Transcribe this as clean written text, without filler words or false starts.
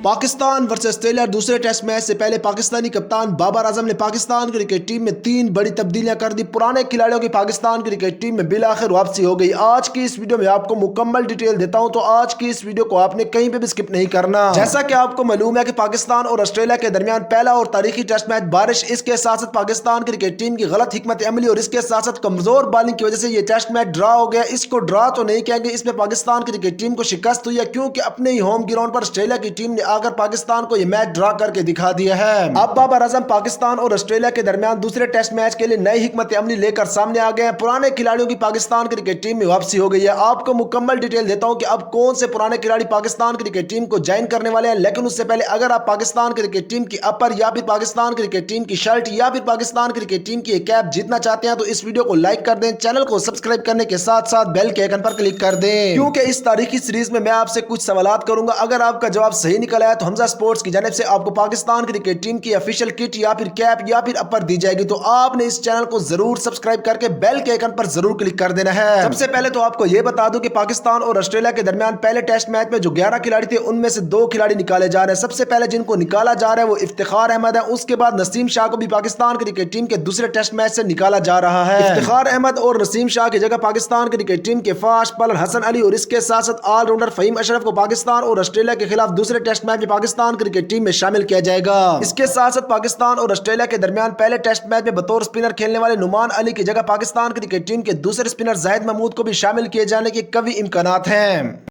Pakistan versus Australia दूसरे test match से पहले पाकिस्तानी कप्तान बाबर आजम ने पाकिस्तान क्रिकेट टीम में 3 बड़ी तब्दीलियां कर दी। पुराने खिलाड़ियों की पाकिस्तान क्रिकेट टीम में बिलाखिर वापसी हो गई। आज की इस वीडियो में आपको मुकम्मल डिटेल देता हूं, तो आज की इस वीडियो को आपने कहीं पे भी स्किप नहीं करना। जैसा कि आपको मालूम है कि पाकिस्तान और ऑस्ट्रेलिया के दरमियान पहला और तारीखी टेस्ट मैच बारिश, इसके साथ साथ पाकिस्तान क्रिकेट टीम की गलत हिकमत अमली और इसके साथ साथ कमजोर बॉलिंग की वजह से ये टेस्ट मैच ड्रा हो गया। इसको ड्रा तो नहीं कहेंगे, इसमें पाकिस्तान क्रिकेट टीम को शिकस्त हुई है, क्योंकि अपने ही होम ग्राउंड पर ऑस्ट्रेलिया की टीम ने आकर पाकिस्तान को यह मैच ड्रा करके दिखा दिया है। अब बाबर आजम पाकिस्तान और ऑस्ट्रेलिया के दरमियान दूसरे टेस्ट मैच के लिए नई हिकमत अमली लेकर सामने आ गए हैं। पुराने खिलाड़ियों की पाकिस्तान क्रिकेट टीम में वापसी हो गई है। आपको मुकम्मल डिटेल देता हूं कि अब कौन से पुराने खिलाड़ी पाकिस्तान क्रिकेट टीम को ज्वाइन करने वाले हैं। लेकिन उससे पहले अगर आप पाकिस्तान क्रिकेट टीम की अपर या फिर पाकिस्तान क्रिकेट टीम की शर्ट या फिर पाकिस्तान क्रिकेट टीम की कैप जीतना चाहते हैं तो इस वीडियो को लाइक कर दें, चैनल को सब्सक्राइब करने के साथ साथ बेल के आइकन पर क्लिक कर दें, क्योंकि इस तारीखी सीरीज में मैं आपसे कुछ सवालात करूंगा। अगर आपका जवाब सही निकल आया तो हमजा स्पोर्ट्स की जानिब से आपको पाकिस्तान क्रिकेट टीम की ऑफिशियल किट या फिर कैप या फिर अपर दी जाएगी। तो आपने इस चैनल को जरूर सब्सक्राइब करके बेल के आइकन पर जरूर क्लिक कर देना है। सबसे पहले तो आपको यह बता दूं कि पाकिस्तान और ऑस्ट्रेलिया के दरमियान पहले टेस्ट मैच में जो 11 खिलाड़ी थे उनमें से 2 खिलाड़ी निकाले जा रहे हैं। सबसे पहले जिनको निकाला जा रहा है वो इफ्तिखार अहमद है। उसके बाद नसीम शाह को भी पाकिस्तान क्रिकेट टीम के दूसरे टेस्ट मैच से निकाला जा रहा है। इफ्तिखार अहमद और नसीम शाह की जगह पाकिस्तान क्रिकेट टीम के फास्ट बॉलर हसन अली और इसके साथ साथ ऑलराउंडर फहीम अशरफ को पाकिस्तान और ऑस्ट्रेलिया के खिलाफ दूसरे टेस्ट मैच में पाकिस्तान क्रिकेट टीम में शामिल किया जाएगा। इसके साथ साथ पाकिस्तान और ऑस्ट्रेलिया के दरमियान पहले टेस्ट मैच में बतौर स्पिनर खेलने वाले नुमान अली की जगह पाकिस्तान क्रिकेट टीम के दूसरे स्पिनर जाहिद महमूद को भी शामिल किए जाने के कई इम्कानात हैं।